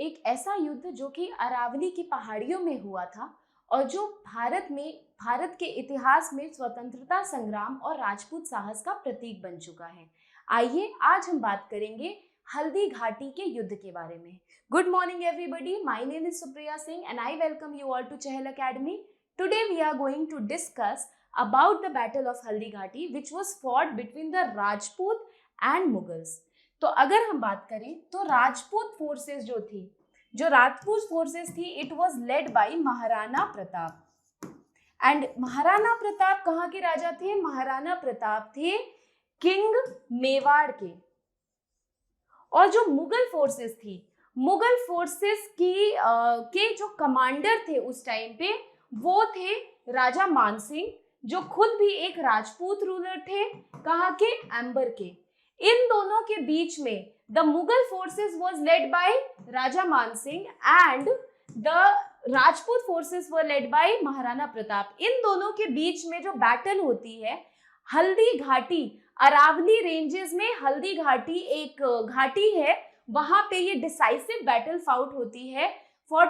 एक ऐसा युद्ध जो कि अरावली की पहाड़ियों में हुआ था और जो भारत के इतिहास में स्वतंत्रता संग्राम और राजपूत साहस का प्रतीक बन चुका है। आइए आज हम बात करेंगे हल्दी घाटी के युद्ध के बारे में। Good morning everybody, my name is Supriya Singh and I welcome you all to Chahal academy. Today we are going to discuss about the battle of Haldi Ghati which was fought between the Rajput and Mughals। तो अगर हम बात करें तो Rajput forces जो Rajput forces थी it was led by Maharana Pratap. And Maharana Pratap कहाँ के राजा थे? महाराणा प्रताप थे किंग मेवाड़ के। और जो मुगल फोर्सेस थी, मुगल फोर्सेस के जो कमांडर थे उस टाइम पे वो थे राजा मानसिंह, जो खुद भी एक राजपूत रूलर थे। कहाँ के? अंबर के। इन दोनों के बीच में the Mughal forces was led by Raja Man Singh and the Rajput forces were led by Maharana Pratap. इन दोनों के बीच में जो बैटल होती है हल्दी घाटी, अरावली रेंजेस में हल्दी घाटी एक घाटी है, वहां पे ये डिसाइसिव बैटल फॉट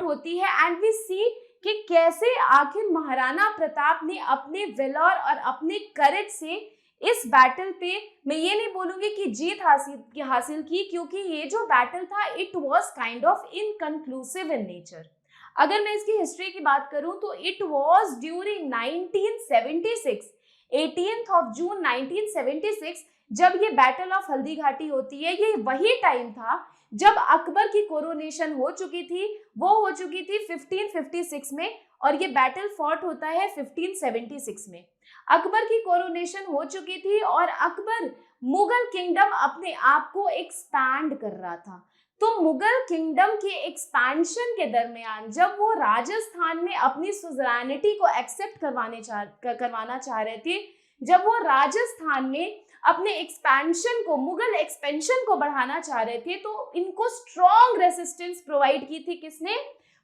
होती है एंड वी सी कि कैसे आखिर महाराणा प्रताप ने अपने वेलोर और अपने करेज से इस बैटल पे, मैं ये नहीं बोलूंगी कि जीत हासिल की, क्योंकि ये जो बैटल था it was kind of inconclusive in nature. अगर मैं इसकी हिस्ट्री की बात करूं तो it was during 1976, 18th of June 1976 जब ये बैटल ऑफ हल्दी घाटी होती है। ये वही टाइम था जब अकबर की कोरोनेशन हो चुकी थी, वो हो चुकी थी 1556 में और ये बैटल फॉट होता है 1576 में। अकबर की कोरोनेशन हो चुकी थी और अकबर मुगल किंगडम अपने आप को एक्सपैंड कर रहा था। तो मुगल किंगडम के एक्सपेंशन के दरमियान जब वो राजस्थान में अपनी सुजरानिटी को एक्सेप्ट करवाना चाह रहे थे, जब वो राजस्थान में अपने एक्सपेंशन को, मुगल एक्सपेंशन को बढ़ाना चाह रहे थे, तो इनको स्ट्रॉन्ग रेसिस्टेंस प्रोवाइड की थी किसने?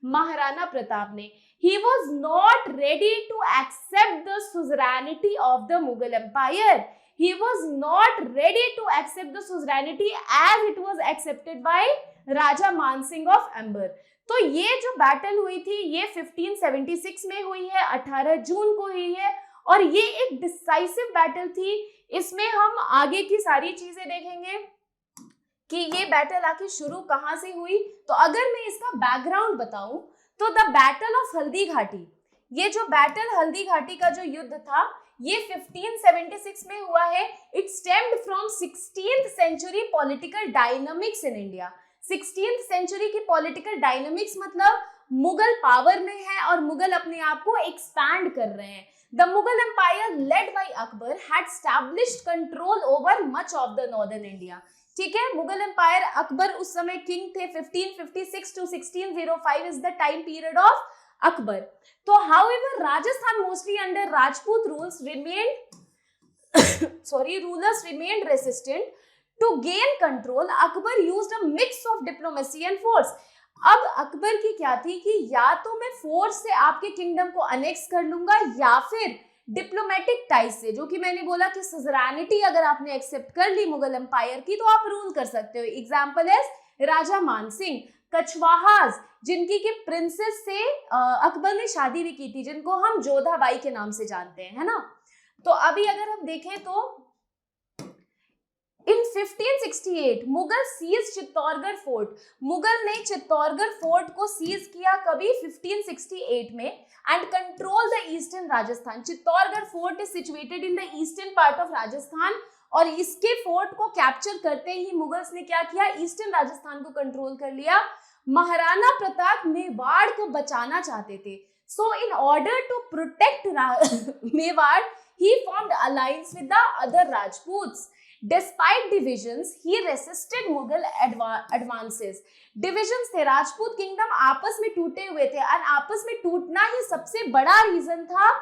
महाराणा प्रताप ने। He was not ready to accept the suzerainty of the Mughal empire. He was not ready to accept the suzerainty as it was accepted by Raja Mansingh of Amber. तो ये जो बैटल हुई थी ये 1576 में हुई है, 18 जून को हुई है और ये एक डिसाइसिव बैटल थी। इसमें हम आगे की सारी चीजें देखेंगे कि ये बैटल आखिर शुरू कहाँ से हुई। तो अगर मैं इसका बैकग्राउंड बताऊं तो the battle of Haldi Ghati, ये जो बैटल हल्दी घाटी का जो युद्ध था ये 1576 में हुआ है। It stemmed from 16th century political dynamics in India. 16th century की पॉलिटिकल डायनामिक्स मतलब मुगल पावर में है और मुगल अपने आप को एक्सपैंड कर रहे हैं। The Mughal empire led by Akbar had established control over much of the northern India. ठीक है, मुगल एम्पायर, अकबर उस समय किंग थे। 1556 to 1605 is the time period of Akbar. So, however, Rajasthan mostly under Rajput rules rulers remained resistant to gain control. Akbar used a mix of diplomacy and force. अब अकबर की क्या थी कि या तो मैं फोर्स से आपके किंगडम को अनेक्स कर लूंगा या फिर डिप्लोमेटिक टाइज से, जो कि मैंने बोला कि सुजरानिटी अगर आपने एक्सेप्ट कर ली मुगल एम्पायर की तो आप रूल कर सकते हो। एग्जाम्पल है राजा मानसिंह, कछवाहाज जिनकी के प्रिंसेस से अकबर ने शादी भी की थी, जिनको हम जोधाबाई के नाम से जानते हैं, है ना। तो अभी अगर हम देखें तो इन 1568 मुगल सीज चित्तौड़गढ़ फोर्ट। मुगल ने चित्तौड़गढ़ फोर्ट को सीज किया कभी? 1568 में and control the eastern Rajasthan. Chittorgarh fort is situated in the eastern part of Rajasthan और इसके फोर्ट को कैप्चर करते ही मुगल्स ने क्या किया? ईस्टर्न राजस्थान को कंट्रोल कर लिया। महाराणा प्रताप मेवाड़ को बचाना चाहते थे। So in order to protect Mewar he formed alliance with the other Rajputs. Despite divisions he resisted Mughal advances. Divisions थे, राजपूत किंगडम आपस में टूटे हुए थे और आपस में टूटना ही सबसे बड़ा रीजन था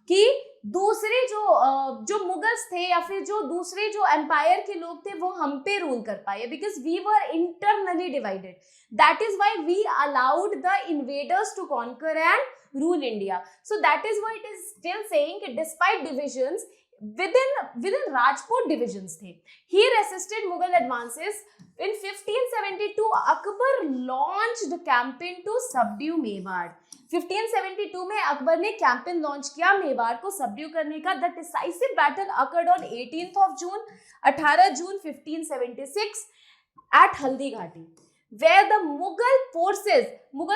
कि दूसरे जो मुगल्स थे या फिर जो दूसरे जो एम्पायर के लोग थे वो हम पे रूल कर पाए, because we were internally divided. That is why we allowed the invaders to conquer and rule India. So that is why it is still saying कि despite divisions within Rajput divisions थे. He resisted Mughal advances. In 1572 Akbar launched campaign to subdue Mewar. 1572 में अकबर ने campaign launch किया मेवाड़ को subdue करने का. The decisive battle occurred on 18th of June 18 June 1576 at Haldighati, where the Mughal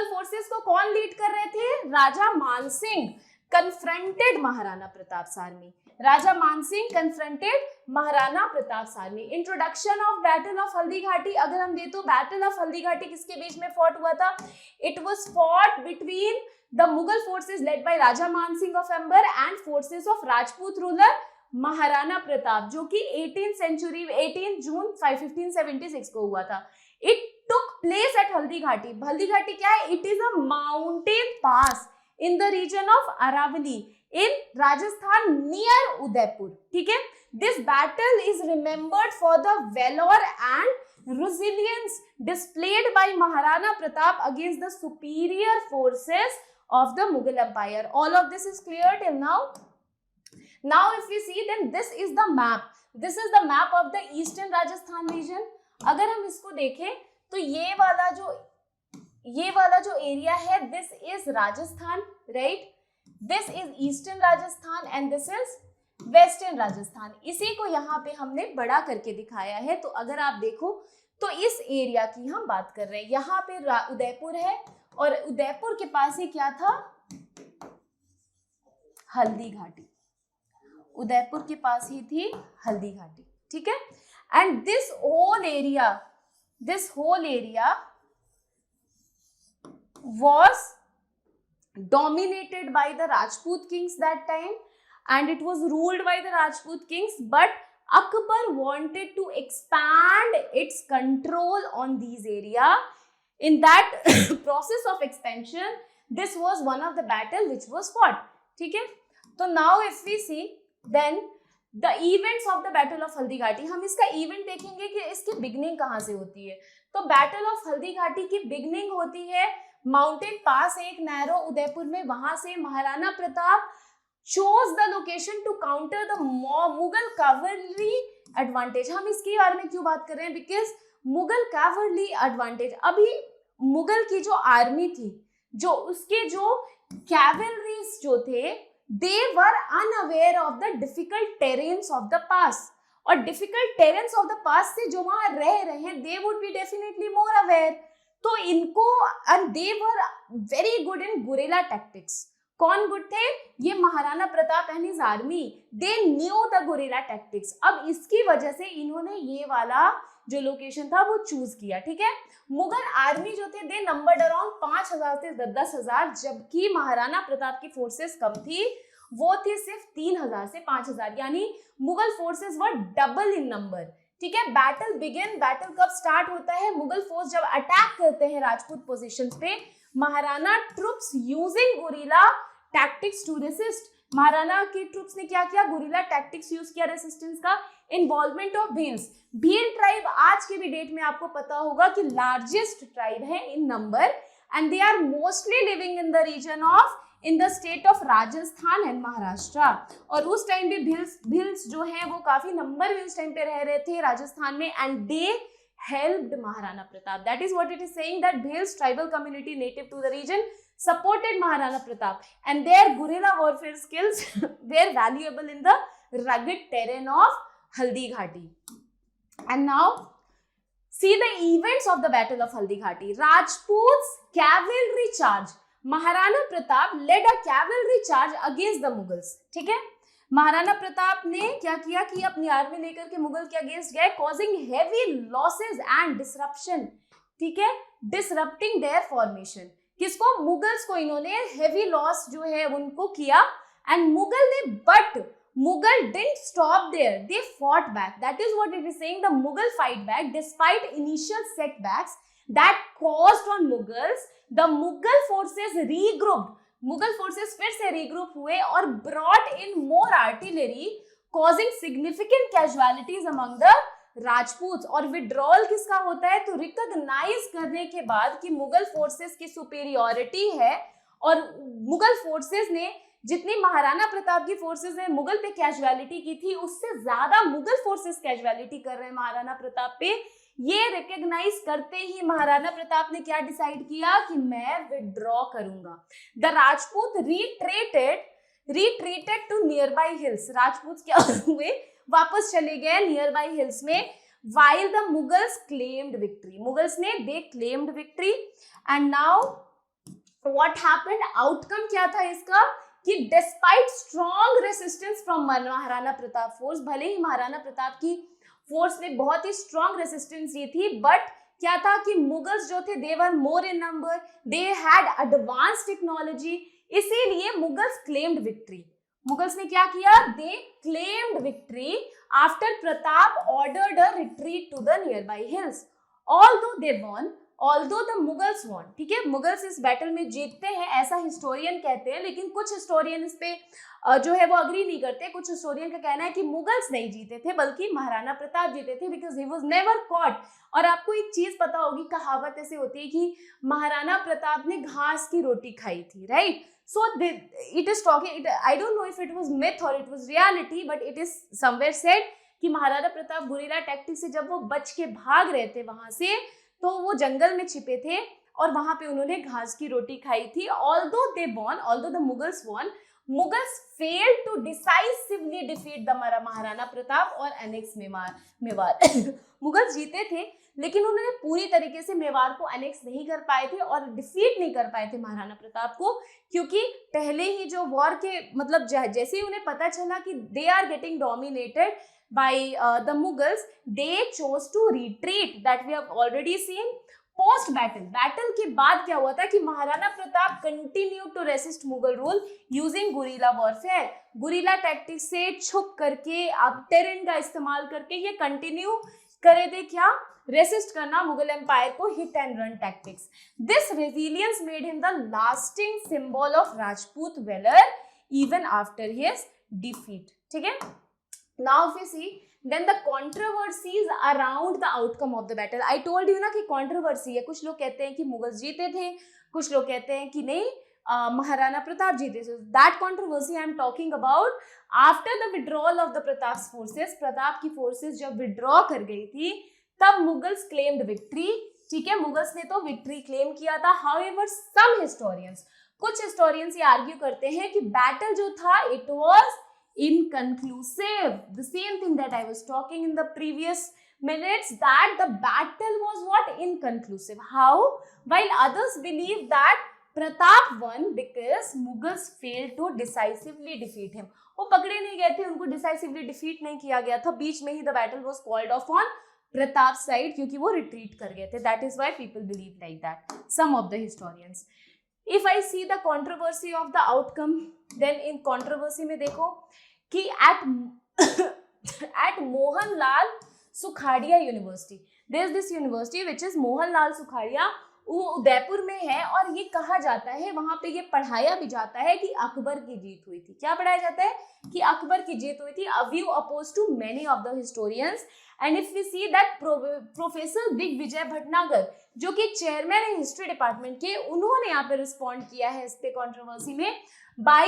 forces को कौन lead कर रहे थे? राजा मानसिंह confronted महाराणा प्रताप सारनी. राजा मानसिंह confronted महाराणा प्रताप सारनी. इंट्रोडक्शन ऑफ बैटल ऑफ हल्दी घाटी अगर हम दे तो बैटल ऑफ हल्दी घाटी किसके बीच में फॉट हुआ था? It was fought between the Mughal forces led by Raja Mansingh of Amber and forces of Rajput ruler Maharana Pratap, जो कि 18 जून 1576 को हुआ था. It took place at Haldi Ghati. Haldi Ghati क्या है? It is a mountain pass in the region of Aravali in Rajasthan near Udaipur. ठीक है? This battle is remembered for the valor and resilience displayed by Maharana Pratap against the superior forces of the Mughal Empire. All of this is clear till now. Now if we see, then this is the map. This is the map of the eastern Rajasthan region. अगर हम इसको देखें तो ये वाला जो area है, this is Rajasthan, right? This is eastern Rajasthan and this is western Rajasthan. इसी को यहाँ पे हमने बड़ा करके दिखाया है. तो अगर आप देखो तो इस एरिया की हम बात कर रहे हैं. यहाँ पे उदयपुर है और उदयपुर के पास ही क्या था? हल्दी घाटी. उदयपुर के पास ही थी हल्दी घाटी. ठीक है? And this whole area was dominated by the Rajput kings that time, and it was ruled by the Rajput kings, but Akbar wanted to expand its control on these area. In that process of expansion, this was one of the battle which was fought. ठीक है? तो now if we see, then the events of the battle of Haldi Ghati, हम इसका event देखेंगे कि इसकी beginning कहाँ से होती है. तो बैटल ऑफ हल्दी घाटी की बिगनिंग होती है माउंटेन पास एक नैरो उदयपुर में. वहां से Maharana Pratap chose the location to counter the Mughal cavalry advantage. हम इसके बारे में क्यों बात कर रहे हैं? बिकॉज मुगल कैवलरी एडवांटेज, अभी मुगल की जो आर्मी थी, जो उसके जो कैवलरीज जो थे, they were unaware of the difficult terrains of the pass. और difficult terrains of the pass से जो वहां रह रहे हैं, they would be definitely more aware. तो इनको, and they were very good in guerrilla tactics. कौन गुड थे? ये Maharana Pratap and his army. They knew the guerrilla tactics. अब इसकी वजह से इन्होंने ये वाला जो लोकेशन था वो चूज किया. ठीक है? मुगल आर्मी जो थे, दे नंबर्ड अराउंड 5000 से 10,000, जबकि महाराणा प्रताप की फोर्सेस कम थी, वो थी सिर्फ 3000 से 5000. यानी Mughal forces were double in number. ठीक है? Battle begin. बैटल कब स्टार्ट होता है? मुगल फोर्स जब अटैक करते हैं राजपूत पोजीशंस पे, Maharana troops using guerrilla tactics to resist. Maharana की ट्रुप्स ने क्या किया? गुरिल्ला टैक्टिक्स यूज किया रेसिस्टेंस का. Involvement of Bhils. Bhil tribe आज के भी डेट में आपको पता होगा कि लार्जेस्ट ट्राइब है in number, and they are mostly living in the region of in the state of Rajasthan and Maharashtra. और उस टाइम पे भील्स जो है वो काफी नंबर में उस टाइम पे रह रहे थे राजस्थान में, and they helped Maharana Pratap. That is what it is saying, that Bhils tribal community native to the region supported Maharana Pratap, and their guerrilla warfare skills were valuable in the rugged terrain of Haldi Ghati. And now see the events of the battle of Haldi Ghati. Rajputs cavalry charge. Maharana Pratap led a cavalry charge against the Mughals. ठीक है? महाराणा प्रताप ने क्या किया कि अपनी army लेकर के मुगल के अगेंस्ट गए, causing heavy losses and disruption. ठीक है? Disrupting their formation. किसको? मुगल्स को इन्होंने हेवी लॉस जो है उनको किया. एंड मुगल ने, but Mughal didn't stop there, they fought back. That is what it is saying, the Mughal fight back despite initial setbacks that caused on Mughals. The Mughal forces regrouped. Mughal forces फिर से रीग्रुप हुए और brought in more artillery, causing significant casualties among the Rajput. और withdrawal किसका होता है? तो recognise करने के बाद कि मुगल फोर्सेस की सुपेरियोरिटी है और मुगल फोर्सेस ने जितनी महाराणा प्रताप की फोर्सेस ने मुगल पे कैजुअलिटी की थी, उससे ज्यादा मुगल फोर्सेस कैजुअलिटी कर रहे हैं महाराणा प्रताप पे। ये रिकॉग्नाइज करते ही महाराणा प्रताप ने क्या डिसाइड किया कि मैं विड्रॉ करूंगा। The Rajput retreated to nearby hills. Rajput क्या हुए, वापस चले गए नियर बाई हिल्स में। while the Mughals claimed victory, Mughals ने they claimed victory and now what happened, outcome क्या था इसका कि despite strong resistance from Maharana Pratap force, भले ही महाराणा प्रताप की फोर्स ने बहुत ही स्ट्रॉन्ग रेसिस्टेंस दी थी, बट क्या था कि मुगल्स जो थे they were more in number, they had advance technology, इसीलिए मुगल्स क्लेम्ड विक्ट्री। मुगल्स ने क्या किया, they claimed victory after Pratap ordered a retreat to the nearby hills. Although they won, although the Mughals won, ठीक है, मुगल्स इस बैटल में जीतते हैं ऐसा हिस्टोरियन कहते हैं, लेकिन कुछ हिस्टोरियन इस पे जो है वो अग्री नहीं करते। कुछ हिस्टोरियन का कहना है कि मुगल्स नहीं जीते थे बल्कि महाराणा प्रताप जीते थे, because he was never caught. और आपको एक चीज पता होगी, कहावत ऐसे होती है कि महाराणा प्रताप ने घास की रोटी खाई थी, right? So it is talking, I don't know if it was myth or it was reality, but it is somewhere said कि महाराणा प्रताप गुरिल्ला टैक्टिक से जब वो बच के भाग रहे थे वहां से, तो वो जंगल में छिपे थे और वहां पे उन्होंने घास की रोटी खाई थी। Although they won, although the Mughals won, Mughals failed to decisively defeat the Maharana Pratap और एनेक्स मेवाड़। मुगल जीते थे लेकिन उन्होंने पूरी तरीके से मेवाड़ को अनेक्स नहीं कर पाए थे और डिफीट नहीं कर पाए थे महाराणा प्रताप को, क्योंकि पहले ही जो वॉर के मतलब जैसे ही उन्हें पता चला कि they are getting dominated by the Mughals, they chose to retreat. That we have already seen. Post battle के बाद क्या हुआ था कि Maharana Pratap continue to resist Mughal rule using guerrilla warfare. Guerrilla tactic से छुप करके, अब टेरेन का इस्तेमाल करके ये कंटिन्यू करे थे क्या, रेसिस्ट करना मुगल एम्पायर को, hit and run tactics. This resilience made him the lasting symbol of Rajput valour even after his defeat, ठीक है। Now if you see then the controversies around the outcome of the battle, I told you ना कि controversy है, कुछ लोग कहते हैं कि मुगल जीते थे, कुछ लोग कहते हैं कि नहीं महाराणा प्रताप जीते थे। that controversy I am talking about after the withdrawal of the Pratap's forces, Pratap की फोर्सेस जब विड्रॉ कर गई थी तब मुगल्स claimed victory, ठीक है, मुगल्स ने तो विक्ट्री क्लेम किया था। however some historians, कुछ historians ये आर्ग्यू करते हैं कि बैटल जो था it was inconclusive, the same thing that I was talking in the previous minutes, that the battle was what, inconclusive. How? While others believe that Pratap won because Mughals failed to decisively defeat him. वो पकड़े नहीं गए थे, उनको decisively defeat नहीं किया गया था, बीच में ही the battle was called off on Pratap's side क्योंकि वो retreat कर गए थे। That is why people believe like that, some of the historians. If I see the controversy of the outcome, then in controversy में देखो कि at Mohanlal Sukhadia university, there is this university which is Mohanlal Sukhadia, वो उदयपुर में है, और ये कहा जाता है, वहां पे ये पढ़ाया भी जाता है कि अकबर की जीत हुई थी। क्या पढ़ाया जाता है कि अकबर की जीत हुई थी, a view opposed to many of the historians. And if we see that professor Digvijay Bhatnagar जो कि चेयरमैन है हिस्ट्री डिपार्टमेंट के, उन्होंने यहाँ पे रिस्पॉन्ड किया है इस पे कंट्रोवर्सी में by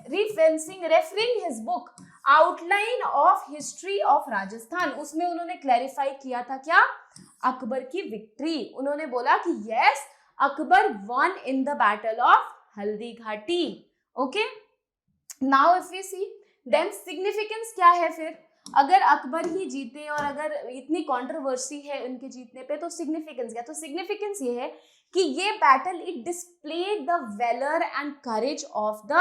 referring his book Outline of History of Rajasthan. उसमें उन्होंने क्लैरिफाई किया था क्या, अकबर की विक्ट्री। उन्होंने बोला कि yes, Akbar won in the battle of Haldi Ghati. Okay, now if we see then significance क्या है फिर, अगर अकबर ही जीते और अगर इतनी कंट्रोवर्सी है उनके जीतने पे, तो सिग्निफिकेंस क्या, तो सिग्निफिकेंस ये है कि ये battle it displayed the valour and courage of the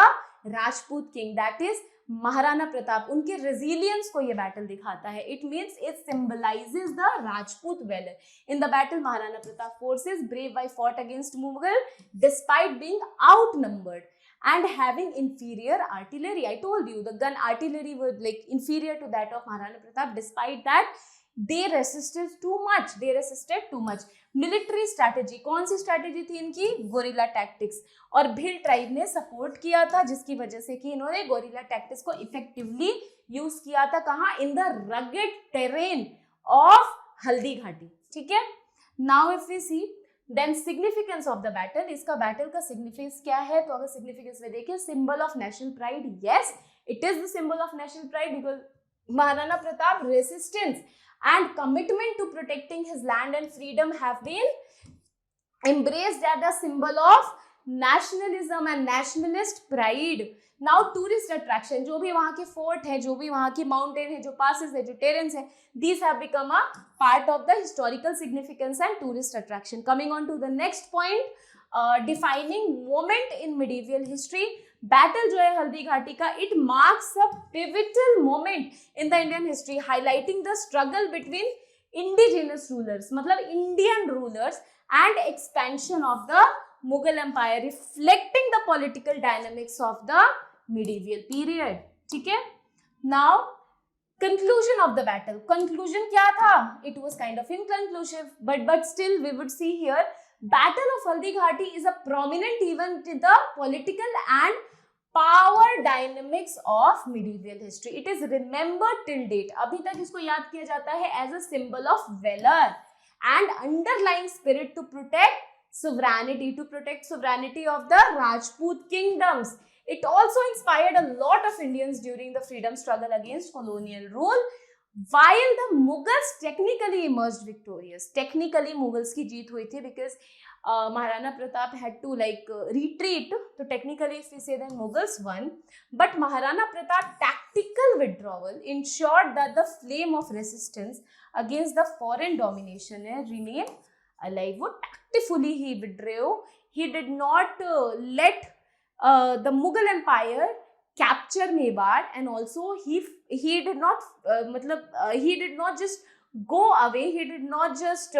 Rajput king, that is Maharana Pratap, उनके रेजिलियंस को ये बैटल दिखाता है। It means it symbolises the Rajput valour. In the battle Maharana Pratap forces brave by fought against Mughal despite being outnumbered and having inferior artillery. I told you the gun artillery was like inferior to that of Maharana Pratap. Despite that, they resisted too much. Military strategy, कौन सी strategy थी इनकी, gorilla tactics, और Bhil tribe ने support किया था, जिसकी वजह से कि इन्होंने गोरिल्ला टैक्टिक्स को इफेक्टिवली यूज किया था। कहाँ, in the rugged terrain of Haldi Ghati, ठीक है। Now if we see then significance of the battle, इसका बैटल का सिग्निफिकेंस क्या है? तो अगर सिग्निफिकेंस में देखिए, symbol of national pride, yes it is the symbol of national pride because Maharana Pratap resistance and commitment to protecting his land and freedom have been embraced as a symbol of nationalism and nationalist pride. Now tourist attraction, जो भी वहाँ के fort है, जो भी वहाँ की mountain है, जो पासेस है, जो टेरेंस है, these have become a part of the historical significance and tourist attraction. Coming on to the next point, defining moment in medieval history. Battle जो है हल्दी घाटी का, it marks a pivotal moment in the Indian history, highlighting the struggle between indigenous rulers, मतलब Indian rulers, and expansion of the Mughal empire, reflecting the political dynamics of the medieval period. ठीक है, now conclusion of the battle. Conclusion क्या था? It was kind of inconclusive, but still we would see here, Battle of Haldi Ghati is a prominent event in the political and power dynamics of medieval history. It is remembered till date. अभी तक इसको याद किया जाता है as a symbol of valor and underlying spirit to protect sovereignty of the Rajput kingdoms. It also inspired a lot of Indians during the freedom struggle against colonial rule. While the Mughals technically emerged victorious, technically Mughals की जीत हुई थी because Maharana Pratap had to retreat. So technically if we say then Mughals won, but Maharana Pratap tactical withdrawal ensured that the flame of resistance against the foreign domination remained alive. वो tactfully he withdrew. He did not let the Mughal Empire capture Mewar, and also he did not he did not just go away, he did not just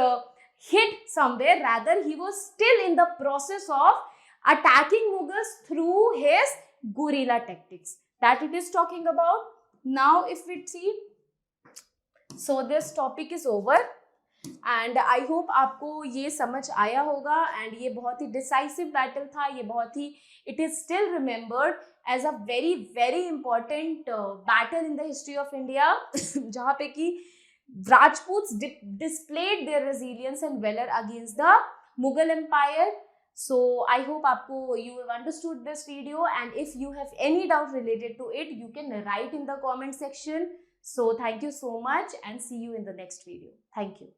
hid somewhere, rather he was still in the process of attacking Mughals through his guerrilla tactics that it is talking about. Now if we see, so this topic is over and I hope आपको ये समझ आया होगा, and ये बहुत ही decisive battle था, ये बहुत ही, it is still remembered as a very very important battle in the history of India, जहाँ पे कि राजपूत्स displayed their resilience and valor against the Mughal Empire. So I hope आपको you have understood this video, and if you have any doubt related to it, you can write in the comment section. So thank you so much and see you in the next video. Thank you.